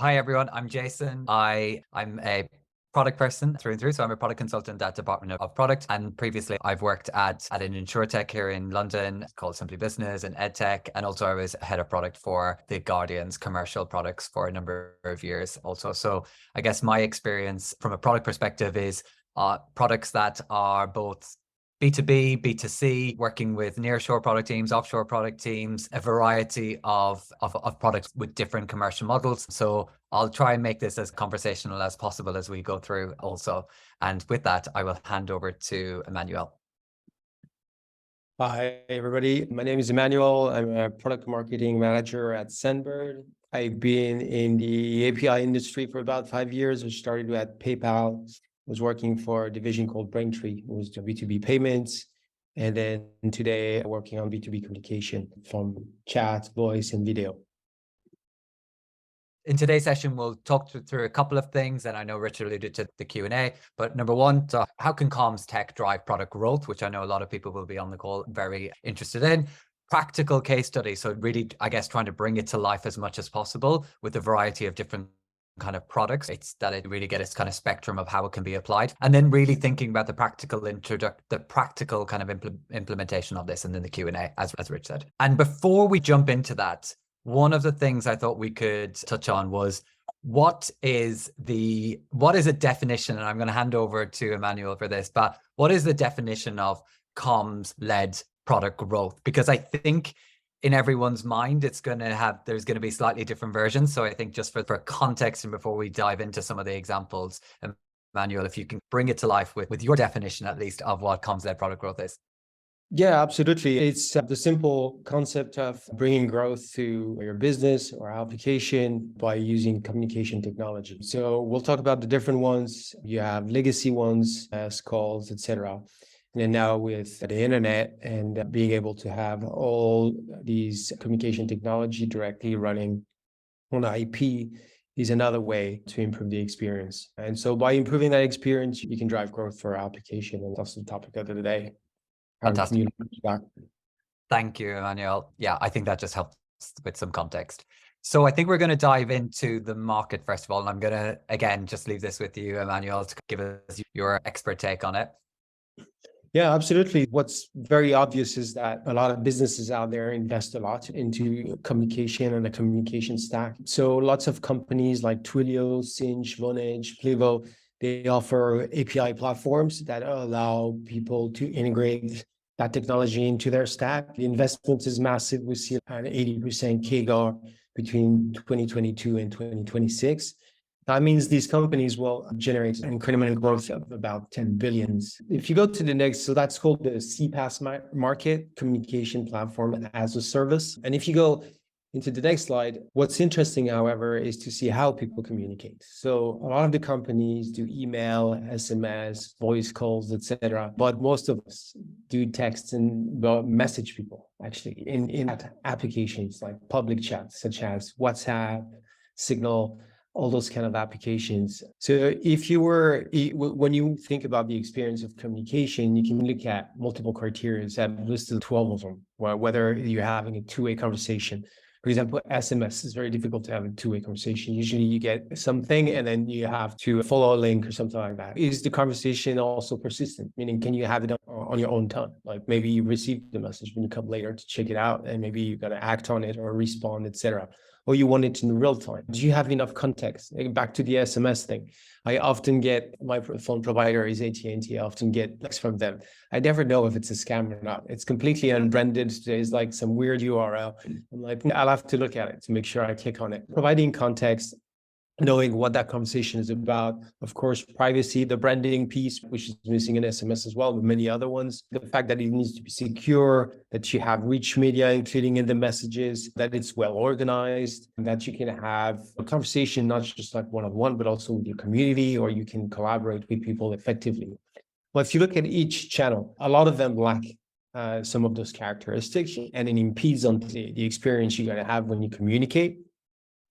Hi everyone, I'm Jason. I'm a product person through and through. So I'm a product consultant at Department of Product. And previously I've worked at an insurtech here in London called Simply Business and EdTech. And also I was head of product for The Guardian's commercial products for a number of years also. So I guess my experience from a product perspective is products that are both B2B, B2C, working with nearshore product teams, offshore product teams, a variety of products with different commercial models. So I'll try and make this as conversational as possible as we go through also. And with that, I will hand over to Emmanuel. Hi, everybody. My name is Emmanuel. I'm a product marketing manager at Sendbird. I've been in the API industry for about 5 years. I started at PayPal, was working for a division called Braintree, it was the B2B payments. And then today working on B2B communication from chat, voice, and video. In today's session, we'll talk through a couple of things, and I know Richard alluded to the Q&A, but number one, so how can comms tech drive product growth, which I know a lot of people will be on the call very interested in. Practical case study, so really, I guess, trying to bring it to life as much as possible with a variety of different kind of products. It's that it really get its kind of spectrum of how it can be applied, and then really thinking about the practical kind of implementation of this, and then the Q&A, as Rich said. And before we jump into that, one of the things I thought we could touch on was what is a definition, and I'm going to hand over to Emmanuel for this, but what is the definition of comms-led product growth? Because I think in everyone's mind, there's going to be slightly different versions. So I think just for context and before we dive into some of the examples, Emmanuel, if you can bring it to life with your definition, at least, of what comms-led product growth is. Yeah, absolutely. It's the simple concept of bringing growth to your business or application by using communication technology. So we'll talk about the different ones. You have legacy ones, as calls, etc. And then now with the internet and being able to have all these communication technology directly running on IP is another way to improve the experience. And so by improving that experience, you can drive growth for our application. And that's the topic of the day. Fantastic. Thank you, Emmanuel. Yeah, I think that just helps with some context. So I think we're going to dive into the market first of all, and I'm going to, again, just leave this with you, Emmanuel, to give us your expert take on it. Yeah, absolutely. What's very obvious is that a lot of businesses out there invest a lot into communication and the communication stack. So lots of companies like Twilio, Sinch, Vonage, Plivo, they offer API platforms that allow people to integrate that technology into their stack. The investment is massive. We see an 80% CAGR between 2022 and 2026. That means these companies will generate incremental growth of about 10 billions. If you go to the next, so that's called the CPaaS market, Communication Platform as a Service. And if you go into the next slide, what's interesting, however, is to see how people communicate. So a lot of the companies do email, SMS, voice calls, etc. But most of us do text and message people, actually, in applications like public chat, such as WhatsApp, Signal, all those kind of applications. So when you think about the experience of communication, you can look at multiple criteria. I've listed 12 of them, whether you're having a two-way conversation. For example, SMS is very difficult to have a two-way conversation. Usually you get something and then you have to follow a link or something like that. Is the conversation also persistent? Meaning, can you have it on your own time? Like maybe you received the message when you come later to check it out and maybe you got to act on it or respond, etc. Or you want it in real time. Do you have enough context? Back to the SMS thing. I often get, my phone provider is AT&T. I often get texts from them. I never know if it's a scam or not. It's completely unbranded. There's like some weird URL. I'm like, I'll have to look at it to make sure I click on it. Providing context, knowing what that conversation is about. Of course, privacy, the branding piece, which is missing in SMS as well, but many other ones. The fact that it needs to be secure, that you have rich media, including in the messages, that it's well organized, and that you can have a conversation, not just like one-on-one, but also with your community, or you can collaborate with people effectively. Well, if you look at each channel, a lot of them lack some of those characteristics, and it impedes on the experience you're going to have when you communicate.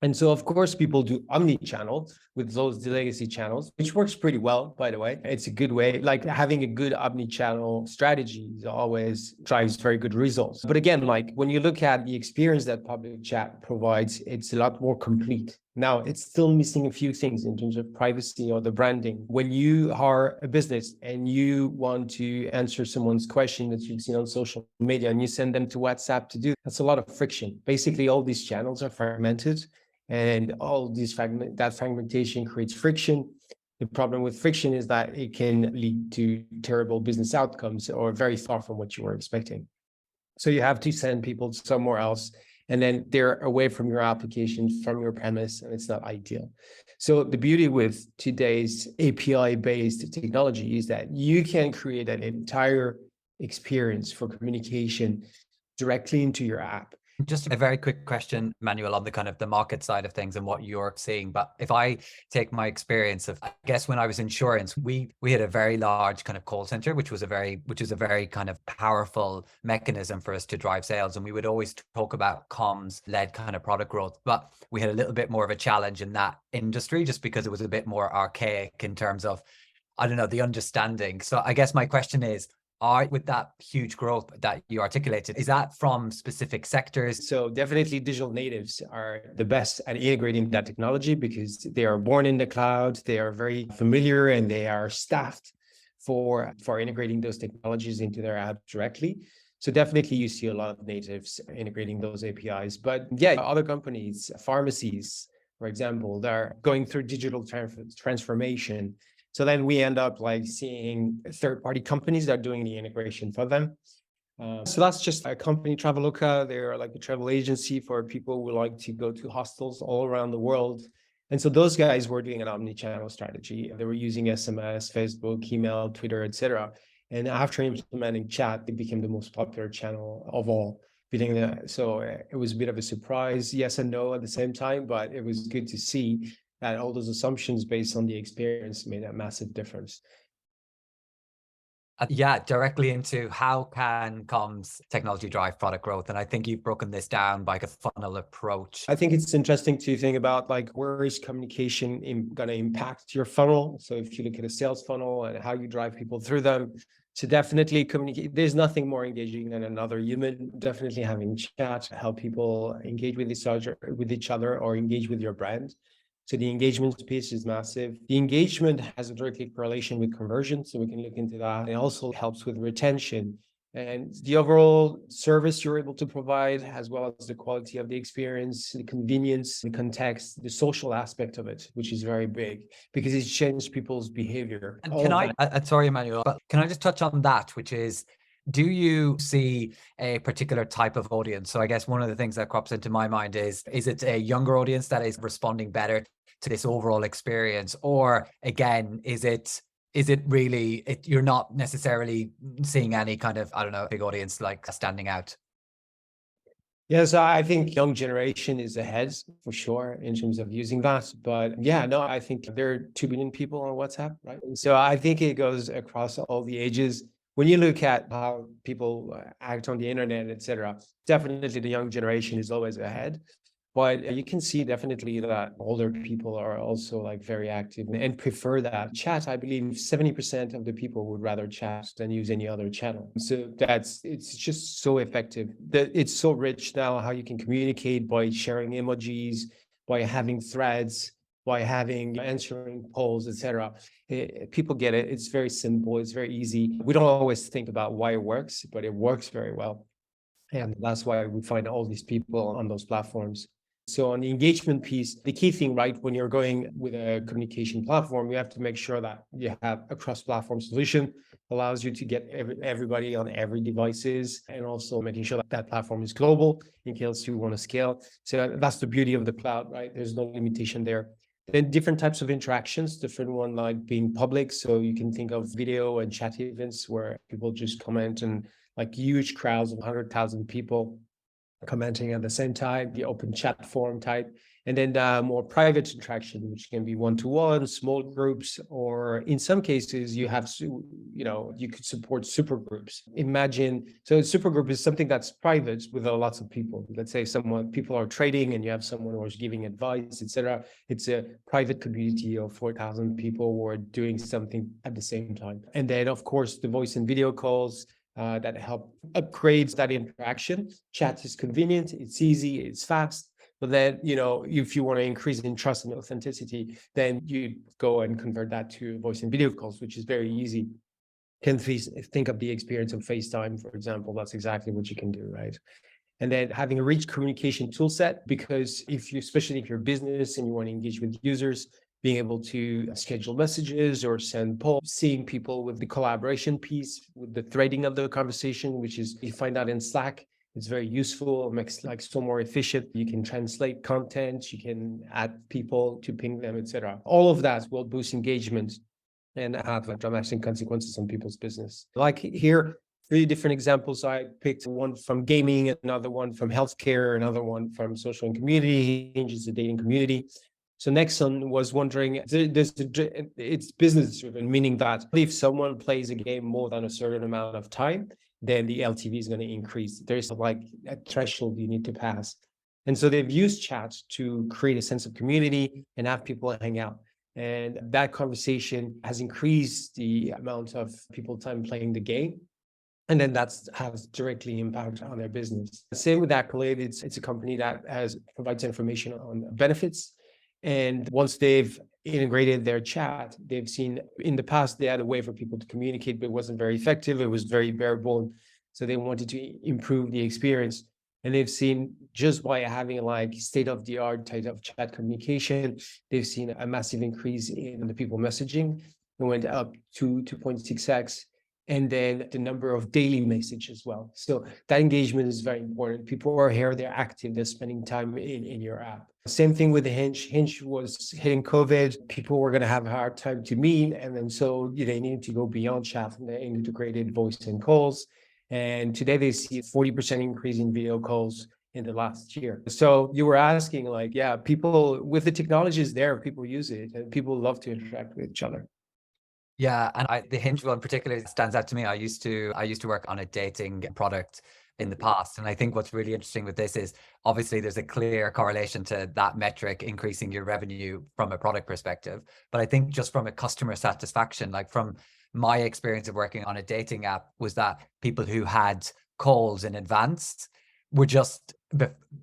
And so, of course, people do omni-channel with those legacy channels, which works pretty well, by the way. It's a good way, like having a good omni-channel strategy always drives very good results. But again, like when you look at the experience that public chat provides, it's a lot more complete. Now, it's still missing a few things in terms of privacy or the branding. When you are a business and you want to answer someone's question that you've seen on social media and you send them to WhatsApp to do, that's a lot of friction. Basically, all these channels are fragmented, and all these that fragmentation creates friction. The problem with friction is that it can lead to terrible business outcomes or very far from what you were expecting. So you have to send people somewhere else, and then they're away from your application, from your premise, and it's not ideal. So the beauty with today's API-based technology is that you can create an entire experience for communication directly into your app. Just a very quick question, Manuel, on the kind of the market side of things and what you're seeing. But if I take my experience of, I guess when I was insurance, we had a very large kind of call center, which is a very kind of powerful mechanism for us to drive sales. And we would always talk about comms led kind of product growth, but we had a little bit more of a challenge in that industry just because it was a bit more archaic in terms of, I don't know, the understanding. So I guess my question is, with that huge growth that you articulated, is that from specific sectors? So definitely digital natives are the best at integrating that technology because they are born in the cloud, they are very familiar, and they are staffed for integrating those technologies into their app directly. So definitely you see a lot of natives integrating those APIs. But yeah, other companies, pharmacies, for example, they're going through digital transformation. So then we end up like seeing third-party companies that are doing the integration for them. So that's just a company, Traveloka. They're like a travel agency for people who like to go to hostels all around the world. And so those guys were doing an omni-channel strategy. They were using SMS, Facebook, email, Twitter, etc. And after implementing chat, it became the most popular channel of all. So it was a bit of a surprise, yes and no at the same time, but it was good to see that all those assumptions based on the experience made a massive difference. Yeah, directly into how can comms technology drive product growth? And I think you've broken this down by a funnel approach. I think it's interesting to think about like where is communication going to impact your funnel. So if you look at a sales funnel and how you drive people through them, so definitely communicate. There's nothing more engaging than another human. Definitely having chat, help people engage with each other or engage with your brand. So the engagement piece is massive. The engagement has a direct correlation with conversion, so we can look into that. It also helps with retention and the overall service you're able to provide, as well as the quality of the experience, the convenience, the context, the social aspect of it, which is very big because it changes people's behavior. And can sorry, Emmanuel, but can I just touch on that, which is, do you see a particular type of audience? So I guess one of the things that crops into my mind is it a younger audience that is responding better to this overall experience? Or again, is it really, you're not necessarily seeing any kind of, I don't know, big audience like standing out? Yes, I think young generation is ahead for sure in terms of using that. But yeah, no, I think there are 2 billion people on WhatsApp, right? So I think it goes across all the ages. When you look at how people act on the internet, etc., definitely the young generation is always ahead. But you can see definitely that older people are also like very active and prefer that chat. I believe 70% of the people would rather chat than use any other channel. So it's just so effective. That it's so rich now how you can communicate by sharing emojis, by having threads, by having answering polls, etc. People get it. It's very simple. It's very easy. We don't always think about why it works, but it works very well. And that's why we find all these people on those platforms. So on the engagement piece, the key thing, right, when you're going with a communication platform, you have to make sure that you have a cross-platform solution, allows you to get everybody on every devices, and also making sure that that platform is global in case you want to scale. So that's the beauty of the cloud, right? There's no limitation there. Then different types of interactions, different one like being public. So you can think of video and chat events where people just comment and like huge crowds of 100,000 people commenting at the same time, the open chat forum type, and then more private interaction, which can be one-to-one, small groups, or in some cases you have, you could support super groups. So a super group is something that's private with lots of people. Let's say people are trading and you have someone who's giving advice, etc. It's a private community of 4,000 people who are doing something at the same time. And then of course the voice and video calls, that help upgrade that interaction. Chat is convenient, it's easy, it's fast. But then, if you want to increase in trust and authenticity, then you go and convert that to voice and video calls, which is very easy. Can think of the experience of FaceTime, for example. That's exactly what you can do, right? And then having a rich communication tool set, because especially if you're a business and you want to engage with users, being able to schedule messages or send polls, seeing people with the collaboration piece, with the threading of the conversation, which is, you find that in Slack. It's very useful. It makes like so more efficient. You can translate content, you can add people to ping them, etc. All of that will boost engagement and have dramatic consequences on people's business. Like here, 3 different examples. I picked one from gaming, another one from healthcare, another one from social and community. Hinge is a dating community. So Nexon was wondering, it's business driven, meaning that if someone plays a game more than a certain amount of time, then the LTV is going to increase. There's like a threshold you need to pass. And so they've used chat to create a sense of community and have people hang out. And that conversation has increased the amount of people time playing the game. And then that has directly impact on their business. Same with Accolade. It's a company that provides information on benefits. And once they've integrated their chat, they've seen in the past, they had a way for people to communicate, but it wasn't very effective. It was very bare-bones. So they wanted to improve the experience. And they've seen, just by having like state-of-the-art type of chat communication, they've seen a massive increase in the people messaging. It went up to 2.6x. And then the number of daily messages as well. So that engagement is very important. People are here, they're active, they're spending time in your app. Same thing with Hinge. Hinge was hitting COVID. People were going to have a hard time to meet. And then so they needed to go beyond chat, and they integrated voice and calls. And today they see a 40% increase in video calls in the last year. So you were asking like, yeah, people with the technology is there, people use it, and people love to interact with each other. Yeah, and the Hinge one particularly stands out to me. I used to work on a dating product in the past, and I think what's really interesting with this is obviously there's a clear correlation to that metric increasing your revenue from a product perspective. But I think just from a customer satisfaction, like from my experience of working on a dating app, was that people who had calls in advance were just,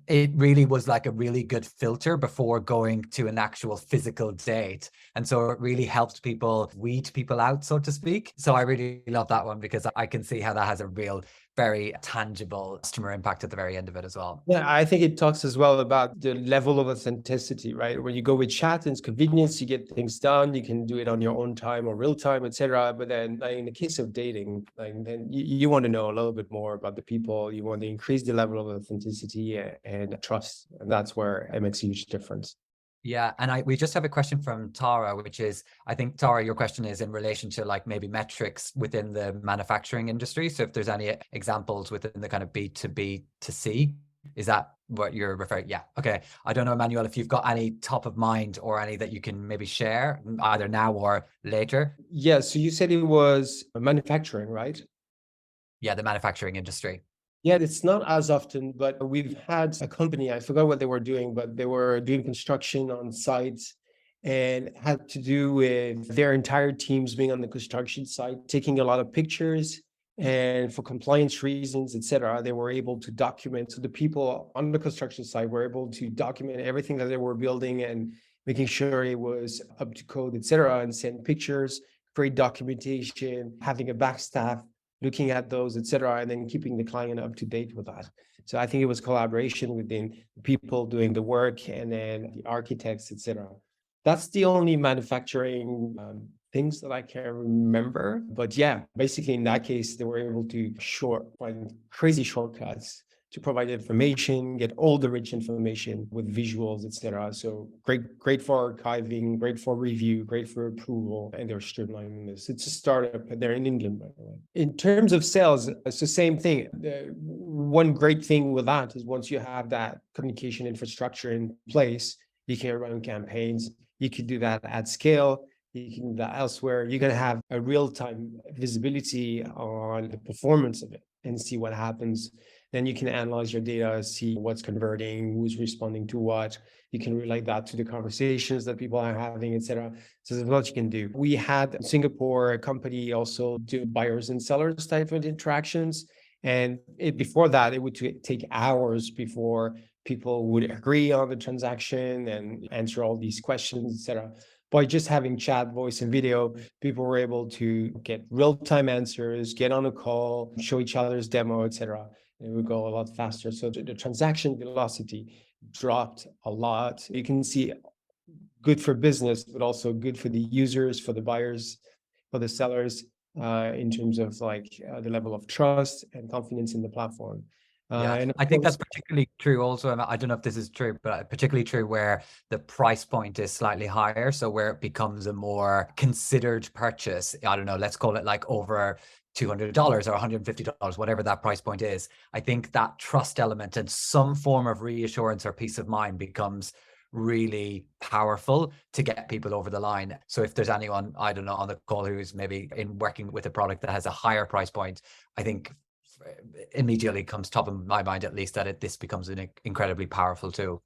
it really was like a really good filter before going to an actual physical date. And so it really helped people weed people out, so to speak. So I really love that one, because I can see how that has a real, very tangible customer impact at the very end of it as well. Yeah, I think it talks as well about the level of authenticity, right? When you go with chat, it's convenience, you get things done, you can do it on your own time or real time, etc. But then in the case of dating, then you want to know a little bit more about the people. You want to increase the level of authenticity and trust. And that's where it makes a huge difference. Yeah, and we just have a question from Tara, which is, I think, Tara, your question is in relation to like maybe metrics within the manufacturing industry. So if there's any examples within the kind of B2B to C, is that what you're referring? Yeah. Okay. I don't know, Emmanuel, if you've got any top of mind or any that you can maybe share either now or later. Yeah. So you said it was manufacturing, right? Yeah, the manufacturing industry. Yeah, it's not as often, but we've had a company, I forgot what they were doing, but they were doing construction on sites, and had to do with their entire teams being on the construction site, taking a lot of pictures. And for compliance reasons, etc., they were able to document. So the people on the construction site were able to document everything that they were building and making sure it was up to code, etc., and send pictures, create documentation, having a back staff looking at those, etc., and then keeping the client up to date with that. So I think it was collaboration within the people doing the work and then the architects, etc. That's the only manufacturing things that I can remember. But yeah, basically in that case, they were able to find crazy shortcuts to provide information, get all the rich information with visuals, etc. So great for archiving, great for review, great for approval, and they're streamlining this. It's a startup, and they're in England, by the way. In terms of sales, it's the same thing. One great thing with that is once you have that communication infrastructure in place, you can run campaigns. You can do that at scale. You can do that elsewhere. You're going to have a real-time visibility on the performance of it and see what happens. Then you can analyze your data, see what's converting, who's responding to what. You can relate that to the conversations that people are having, etc. So there's a lot you can do. We had in Singapore a company also do buyers and sellers type of interactions. And before that, it would take hours before people would agree on the transaction and answer all these questions, etc. By just having chat, voice, and video, people were able to get real-time answers, get on a call, show each other's demo, etc. It would go a lot faster. So the transaction velocity dropped a lot. You can see good for business, but also good for the users, for the buyers, for the sellers, in terms of the level of trust and confidence in the platform. Yeah, And I of think course, that's particularly true also. I don't know if this is true, but particularly true where the price point is slightly higher. So where it becomes a more considered purchase. I don't know, let's call it like over $200 or $150, whatever that price point is. I think that trust element and some form of reassurance or peace of mind becomes really powerful to get people over the line. So if there's anyone, I don't know, on the call who's maybe in working with a product that has a higher price point, I think immediately comes top of my mind, at least, that this becomes an incredibly powerful tool.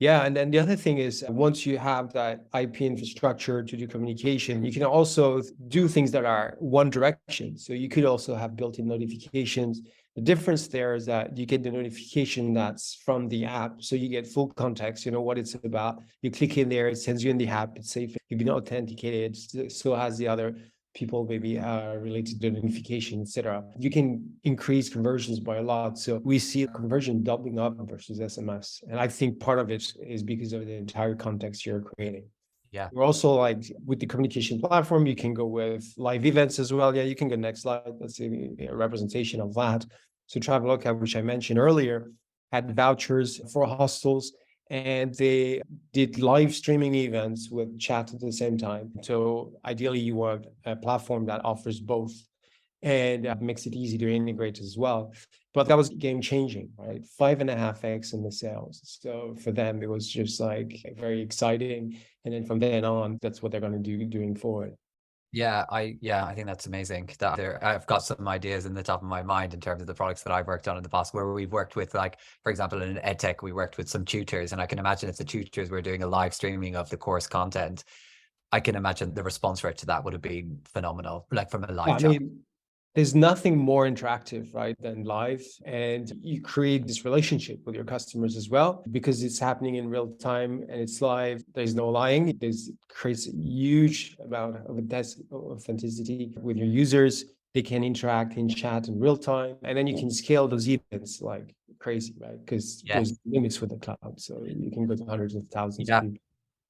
yeah, and then the other thing is once you have that IP infrastructure to do communication, you can also do things that are one direction. So you could also have built-in notifications. The difference there is that you get the notification that's from the app. So you get full context, you know what it's about. You click in there, it sends you in the app, it's safe. You can authenticate it. It still has the other people maybe related to notification, etc. You can increase conversions by a lot. So we see conversion doubling up versus SMS. And I think part of it is because of the entire context you're creating. Yeah. We're also with the communication platform, you can go with live events as well. Yeah, you can go next slide. Let's see a representation of that. So Traveloka, which I mentioned earlier, had vouchers for hostels, and they did live streaming events with chat at the same time. So ideally, you want a platform that offers both and makes it easy to integrate as well. But that was game changing, right? 5.5x in the sales. So for them, it was just very exciting. And then from then on, that's what they're going to do doing forward. Yeah, I think that's amazing. That I've got some ideas in the top of my mind in terms of the products that I've worked on in the past, where we've worked with, like, for example, in edtech, we worked with some tutors, and I can imagine if the tutors were doing a live streaming of the course content, I can imagine the response rate to that would have been phenomenal, like from a live I chat. mean, there's nothing more interactive, right, than live. And you create this relationship with your customers as well, because it's happening in real time and it's live. There's no lying. It creates a huge amount of authenticity with your users. They can interact in chat in real time. And then you can scale those events like crazy, right? Because Yeah. there's limits with the cloud. So you can go to hundreds of thousands Yeah. of people.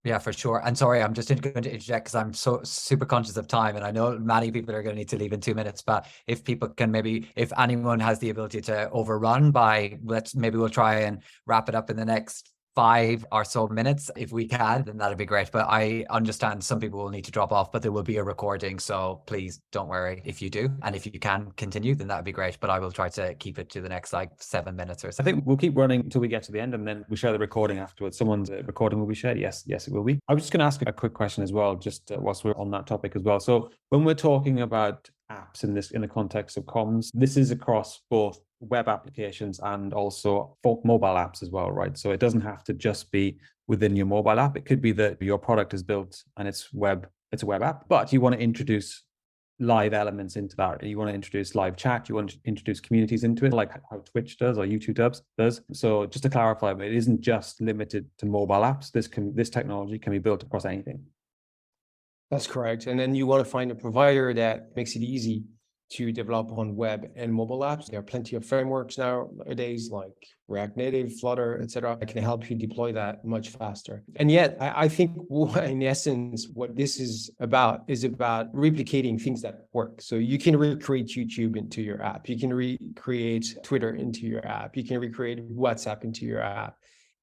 Yeah, for sure. And sorry, I'm just going to interject because I'm so super conscious of time, and I know many people are going to need to leave in 2 minutes. But if people can maybe, if anyone has the ability to overrun by, maybe we'll try and wrap it up in the next 5 or so minutes. If we can, then that'd be great. But I understand some people will need to drop off, but there will be a recording. So please don't worry if you do. And if you can continue, then that'd be great. But I will try to keep it to the next 7 minutes or so. I think we'll keep running until we get to the end, and then we share the recording afterwards. Someone's recording will be shared. Yes, it will be. I was just going to ask a quick question as well, just whilst we're on that topic as well. So when we're talking about apps in the context of comms, this is across both web applications and also for mobile apps as well, right? So it doesn't have to just be within your mobile app. It could be that your product is built and it's a web app, but you want to introduce live elements into that. You want to introduce live chat. You want to introduce communities into it, like how Twitch does or YouTube does. So just to clarify, it isn't just limited to mobile apps. This technology can be built across anything. That's correct. And then you want to find a provider that makes it easy to develop on web and mobile apps. There are plenty of frameworks nowadays like React Native, Flutter, etc. that can help you deploy that much faster. And yet, I think in essence, what this is about replicating things that work. So you can recreate YouTube into your app. You can recreate Twitter into your app. You can recreate WhatsApp into your app.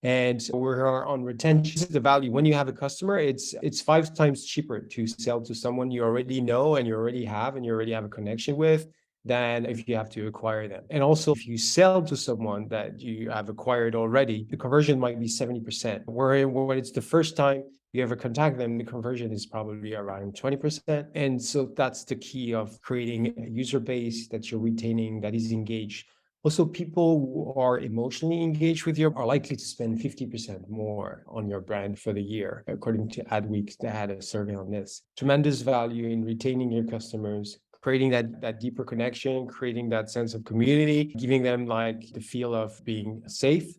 And we're on retention. The value when you have a customer, it's 5 times cheaper to sell to someone you already know and you already have a connection with than if you have to acquire them. And also, if you sell to someone that you have acquired already, the conversion might be 70%. Where when it's the first time you ever contact them, the conversion is probably around 20%. And so that's the key of creating a user base that you're retaining, that is engaged. Also, people who are emotionally engaged with you are likely to spend 50% more on your brand for the year, according to Adweek. They had a survey on this. Tremendous value in retaining your customers, creating that deeper connection, creating that sense of community, giving them the feel of being safe,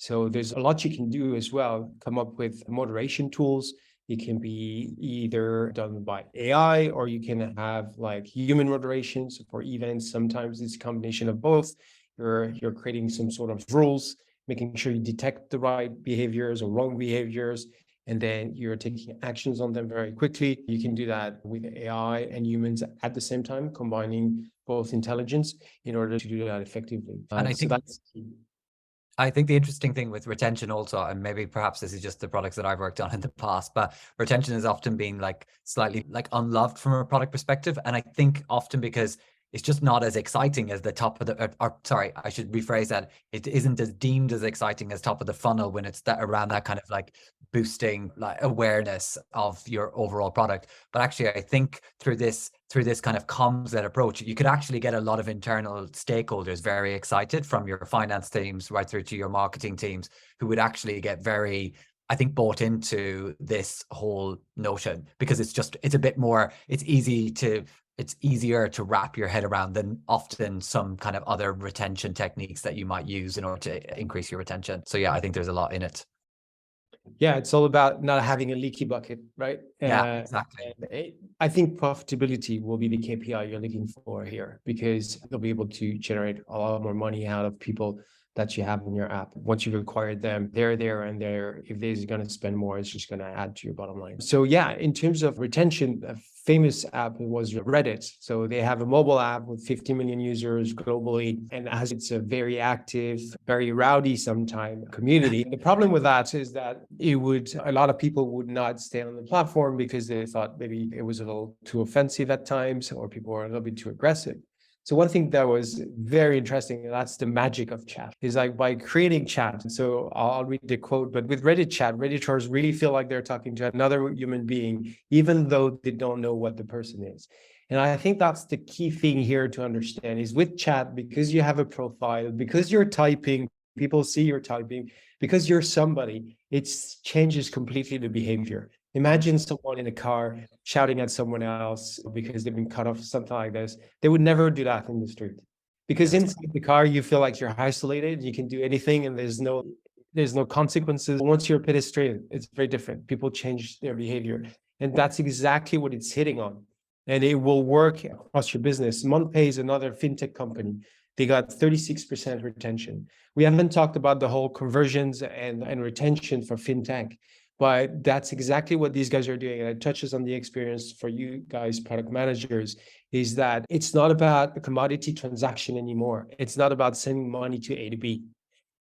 So there's a lot you can do as well. Come up with moderation tools. It can be either done by AI, or you can have like human moderations for events. Sometimes it's a combination of both. You're creating some sort of rules, making sure you detect the right behaviors or wrong behaviors, and then you're taking actions on them very quickly. You can do that with AI and humans at the same time, combining both intelligence in order to do that effectively. And I So think that's key. I think the interesting thing with retention also, and maybe perhaps this is just the products that I've worked on in the past, but retention has often been like slightly like unloved from a product perspective. And I think often because it's just not as exciting as the top of the, or sorry, I should rephrase that. It isn't as deemed as exciting as top of the funnel when it's that around that kind of like boosting like awareness of your overall product. But actually, I think through this kind of comms-led approach, you could actually get a lot of internal stakeholders very excited, from your finance teams right through to your marketing teams, who would actually get very, I think, bought into this whole notion, because it's a bit more, it's easier to wrap your head around than often some kind of other retention techniques that you might use in order to increase your retention. So yeah, I think there's a lot in it. Yeah, it's all about not having a leaky bucket, right? Yeah, exactly. I think profitability will be the KPI you're looking for here, because you'll be able to generate a lot more money out of people that you have in your app. Once you've acquired them, they're there, and if they're going to spend more, it's just going to add to your bottom line. So yeah, in terms of retention, a famous app was Reddit. So they have a mobile app with 50 million users globally, and as it's a very active, very rowdy sometimes community. The problem with that is that a lot of people would not stay on the platform because they thought maybe it was a little too offensive at times, or people were a little bit too aggressive. So one thing that was very interesting, and that's the magic of chat, is like by creating chat. So I'll read the quote, but with Reddit chat, Redditors really feel like they're talking to another human being, even though they don't know what the person is. And I think that's the key thing here to understand, is with chat, because you have a profile, because you're typing, people see you're typing, because you're somebody, it changes completely the behavior. Imagine someone in a car shouting at someone else because they've been cut off, something like this. They would never do that in the street, because inside the car, you feel like you're isolated. You can do anything, and there's no consequences. Once you're a pedestrian, it's very different. People change their behavior, and that's exactly what it's hitting on. And it will work across your business. MonPay is another fintech company. They got 36% retention. We haven't talked about the whole conversions and retention for fintech, but that's exactly what these guys are doing. And it touches on the experience for you guys, product managers, is that it's not about a commodity transaction anymore. It's not about sending money to A to B.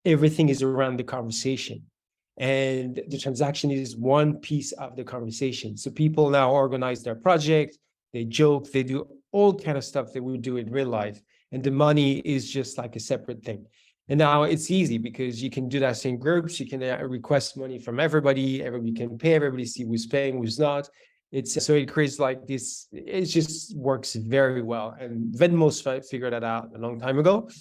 Everything is around the conversation. And the transaction is one piece of the conversation. So people now organize their project, they joke, they do all kind of stuff that we do in real life. And the money is just like a separate thing. And now it's easy because you can do that in groups. You can request money from everybody. Everybody can pay. Everybody see who's paying, who's not. So it creates like this. It just works very well. And Venmo's figured that out a long time ago,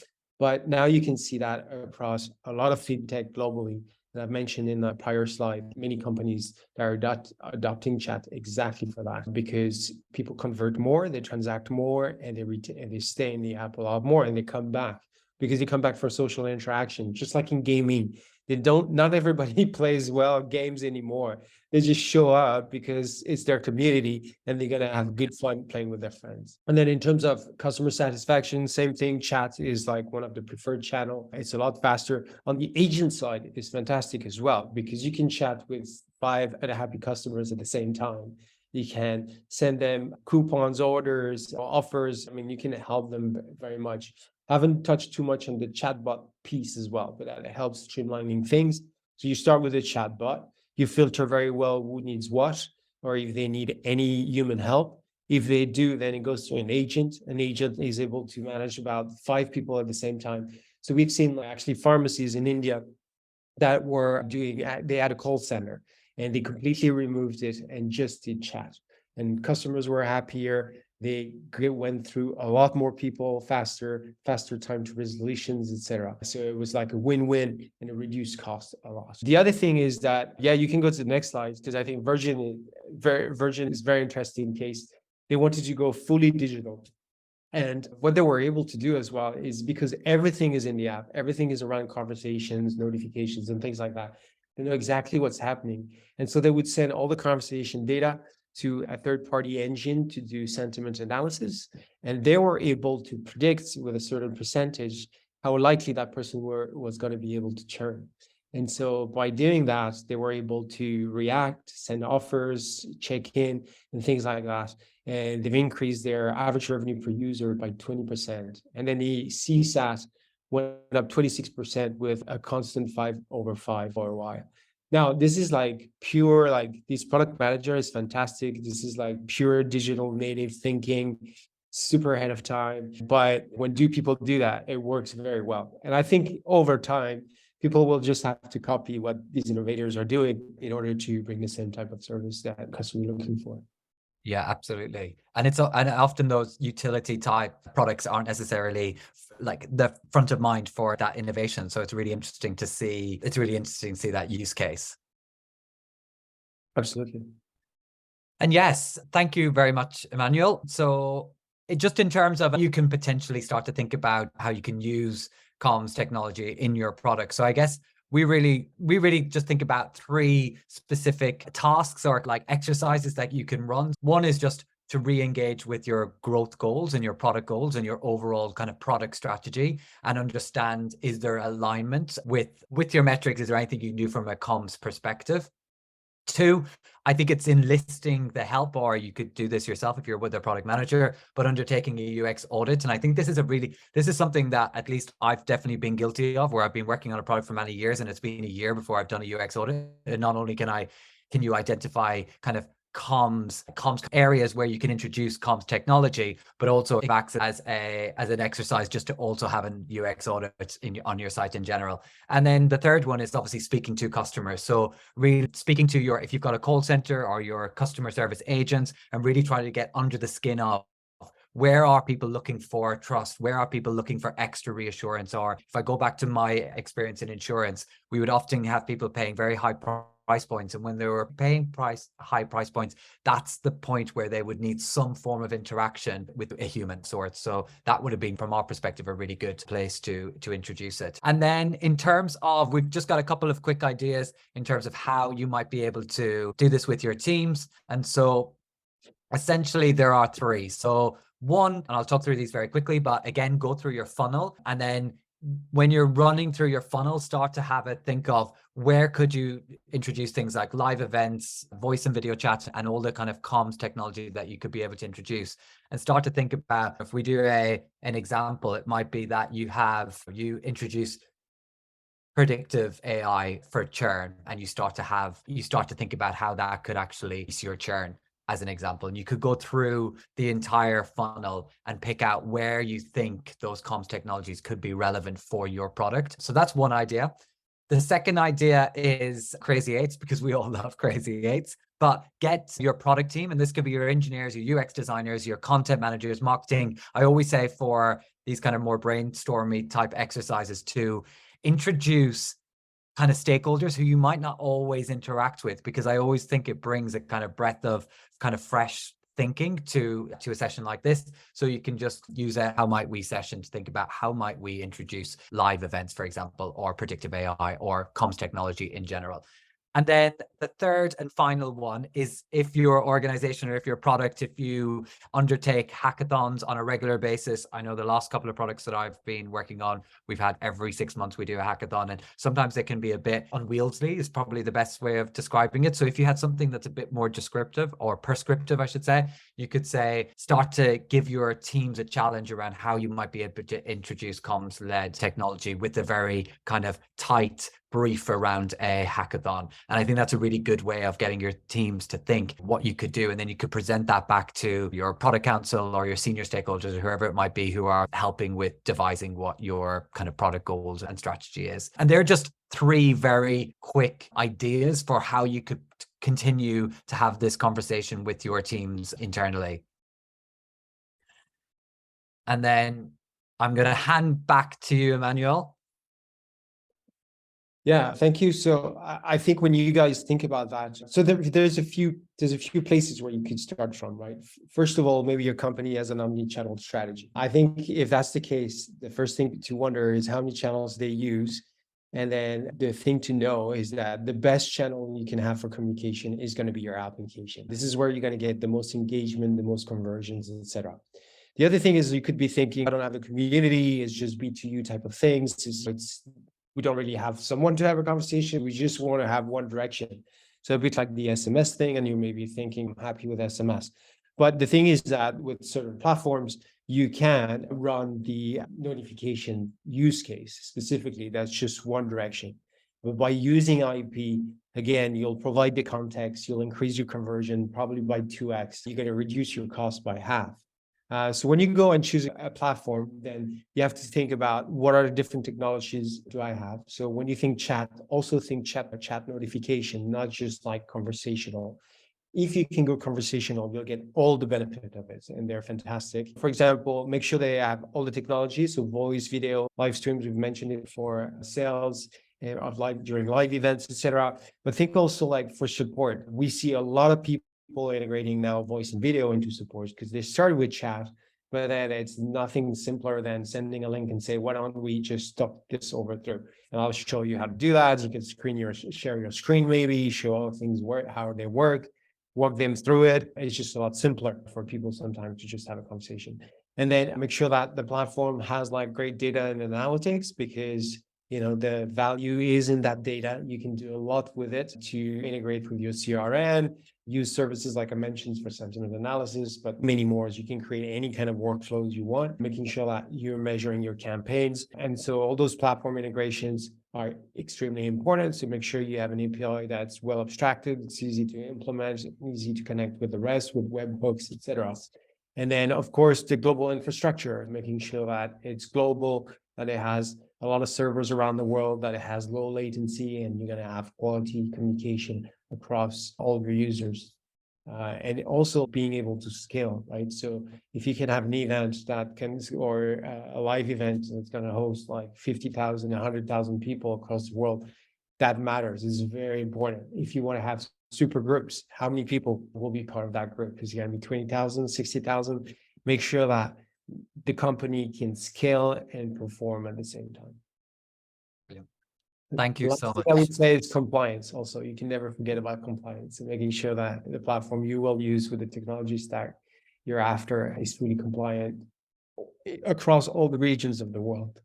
but now you can see that across a lot of fintech globally. And I've mentioned in the prior slide, many companies that are adopting chat exactly for that, because people convert more, they transact more, and they stay in the app a lot more, and they come back. Because they come back for social interaction, just like in gaming. Not everybody plays games anymore. They just show up because it's their community, and they're gonna have good fun playing with their friends. And then in terms of customer satisfaction, same thing. Chat is like one of the preferred channel. It's a lot faster. On the agent side, it's fantastic as well, because you can chat with 5 happy customers at the same time. You can send them coupons, orders, offers. I mean, you can help them very much. I haven't touched too much on the chatbot piece as well, but that helps streamlining things. So you start with a chatbot, you filter very well who needs what, or if they need any human help. If they do, then it goes to an agent. An agent is able to manage about 5 people at the same time. So we've seen actually pharmacies in India that they had a call center, and they completely removed it and just did chat. And customers were happier. They went through a lot more people faster time to resolutions, etc. So it was like a win-win, and it reduced cost a lot. The other thing is that, you can go to the next slide, because I think Virgin is very interesting case. They wanted to go fully digital. And what they were able to do as well is because everything is in the app, everything is around conversations, notifications, and things like that. They know exactly what's happening. And so they would send all the conversation data to a third-party engine to do sentiment analysis. And they were able to predict with a certain percentage how likely that person was going to be able to churn. And so by doing that, they were able to react, send offers, check in, and things like that. And they've increased their average revenue per user by 20%. And then the CSAT went up 26% with a constant 5/5 for a while. Now, this is like pure, like this product manager is fantastic. This is like pure digital native thinking, super ahead of time. But when people do that, it works very well. And I think over time, people will just have to copy what these innovators are doing in order to bring the same type of service that customers are looking for. Yeah, absolutely. And often those utility type products aren't necessarily like the front of mind for that innovation. So it's really interesting to see. It's really interesting to see that use case. Absolutely. And yes, thank you very much, Emmanuel. So just in terms of, you can potentially start to think about how you can use comms technology in your product. So I guess we really just think about 3 specific tasks or like exercises that you can run. One is just to re-engage with your growth goals and your product goals and your overall kind of product strategy, and understand, is there alignment with your metrics? Is there anything you can do from a comms perspective? 2, I think it's enlisting the help, or you could do this yourself if you're with a product manager, but undertaking a UX audit. And I think this is something that at least I've definitely been guilty of, where I've been working on a product for many years and it's been a year before I've done a UX audit. And not only can you identify kind of comms areas where you can introduce comms technology, but also it acts as an exercise just to also have an UX audit on your site in general. And then the third one is obviously speaking to customers. So really speaking to if you've got a call center or your customer service agents, and really trying to get under the skin of, where are people looking for trust? Where are people looking for extra reassurance? Or if I go back to my experience in insurance, we would often have people paying very high price points. And when they were paying high price points, that's the point where they would need some form of interaction with a human sort. So that would have been, from our perspective, a really good place to introduce it. And then in terms of, we've just got a couple of quick ideas in terms of how you might be able to do this with your teams. And so essentially there are 3. So 1, and I'll talk through these very quickly, but again, go through your funnel, and then when you're running through your funnel, start to have a think of, where could you introduce things like live events, voice and video chat, and all the kind of comms technology that you could be able to introduce. And start to think about, if we do an example, it might be that you introduce predictive AI for churn, and you start to think about how that could actually reduce your churn, as an example. And you could go through the entire funnel and pick out where you think those comms technologies could be relevant for your product. So that's one idea. The second idea is crazy eights, because we all love crazy eights. But get your product team, and this could be your engineers, your UX designers, your content managers, marketing. I always say, for these kind of more brainstormy type exercises, to introduce kind of stakeholders who you might not always interact with, because I always think it brings a kind of breadth of kind of fresh thinking to a session like this. So you can just use a how might we session to think about, how might we introduce live events, for example, or predictive AI or comms technology in general. And then the third and final one is, if your organization or if your product, if you undertake hackathons on a regular basis. I know the last couple of products that I've been working on, we've had every 6 months we do a hackathon, and sometimes they can be a bit unwieldy, is probably the best way of describing it. So if you had something that's a bit more descriptive, or prescriptive, I should say, you could say, start to give your teams a challenge around how you might be able to introduce comms-led technology with a very kind of tight brief around a hackathon. And I think that's a really good way of getting your teams to think what you could do. And then you could present that back to your product council or your senior stakeholders, or whoever it might be, who are helping with devising what your kind of product goals and strategy is. And they're just 3 very quick ideas for how you could continue to have this conversation with your teams internally. And then I'm going to hand back to you, Emmanuel. Yeah, thank you. So I think when you guys think about that, so there's a few places where you could start from, right? First of all, maybe your company has an omni-channel strategy. I think if that's the case, the first thing to wonder is how many channels they use. And then the thing to know is that the best channel you can have for communication is going to be your application. This is where you're going to get the most engagement, the most conversions, etc. The other thing is you could be thinking, I don't have a community, it's just B2U type of things. We don't really have someone to have a conversation. We just want to have one direction. So a bit like the SMS thing, and you may be thinking, I'm happy with SMS. But the thing is that with certain platforms, you can run the notification use case specifically. That's just one direction. But by using IP, again, you'll provide the context, you'll increase your conversion probably by 2x. You're going to reduce your cost by half. So when you go and choose a platform, then you have to think about what are the different technologies do I have. So when you think chat, also think chat notification, not just like conversational. If you can go conversational, you'll get all the benefit of it, and they're fantastic. For example, make sure they have all the technologies, so voice, video, live streams. We've mentioned it for sales of during live events, etc. But think also like for support. We see a lot of people integrating now voice and video into support because they started with chat, but then it's nothing simpler than sending a link and say, why don't we just talk this over through? And I'll show you how to do that. You can share your screen, maybe show how things work, how they work, walk them through it. It's just a lot simpler for people sometimes to just have a conversation. And then make sure that the platform has like great data and analytics, because the value is in that data. You can do a lot with it to integrate with your CRM, use services like I mentioned for sentiment analysis, but many more. As you can create any kind of workflows you want, making sure that you're measuring your campaigns. And so all those platform integrations are extremely important. So make sure you have an API that's well abstracted, it's easy to implement, easy to connect with the rest, with webhooks, etc. And then, of course, the global infrastructure, making sure that it's global, that it has a lot of servers around the world, that it has low latency, and you're going to have quality communication across all of your users. And also being able to scale, right? So if you can have an event that can, or a live event that's going to host like 50,000, 100,000 people across the world, that matters. It's very important. If you want to have super groups, how many people will be part of that group? Is it going to be 20,000, 60,000? Make sure that the company can scale and perform at the same time. Brilliant. Thank you so much. I would say it's compliance also. You can never forget about compliance and making sure that the platform you will use with the technology stack you're after is fully compliant across all the regions of the world.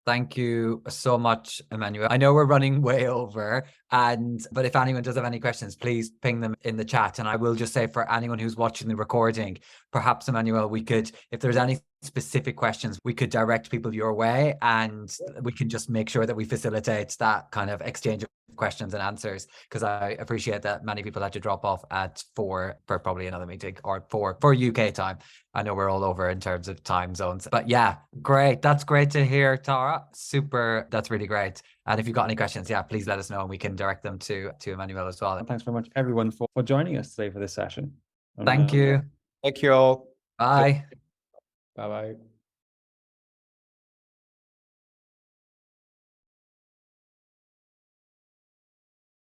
Thank you so much, Emmanuel. I know we're running way over, but if anyone does have any questions, please ping them in the chat. And I will just say, for anyone who's watching the recording, perhaps, Emmanuel, we could, if there's any specific questions, we could direct people your way, and we can just make sure that we facilitate that kind of exchange of questions and answers, because I appreciate that many people had to drop off at 4 for probably another meeting, or 4 for UK time. I know we're all over in terms of time zones, but yeah, great. That's great to hear, Tara. Super. That's really great. And if you've got any questions, yeah, please let us know and we can direct them to Emmanuel as well. And thanks very much, everyone, for joining us today for this session. Thank you. Thank you all. Bye. Bye-bye.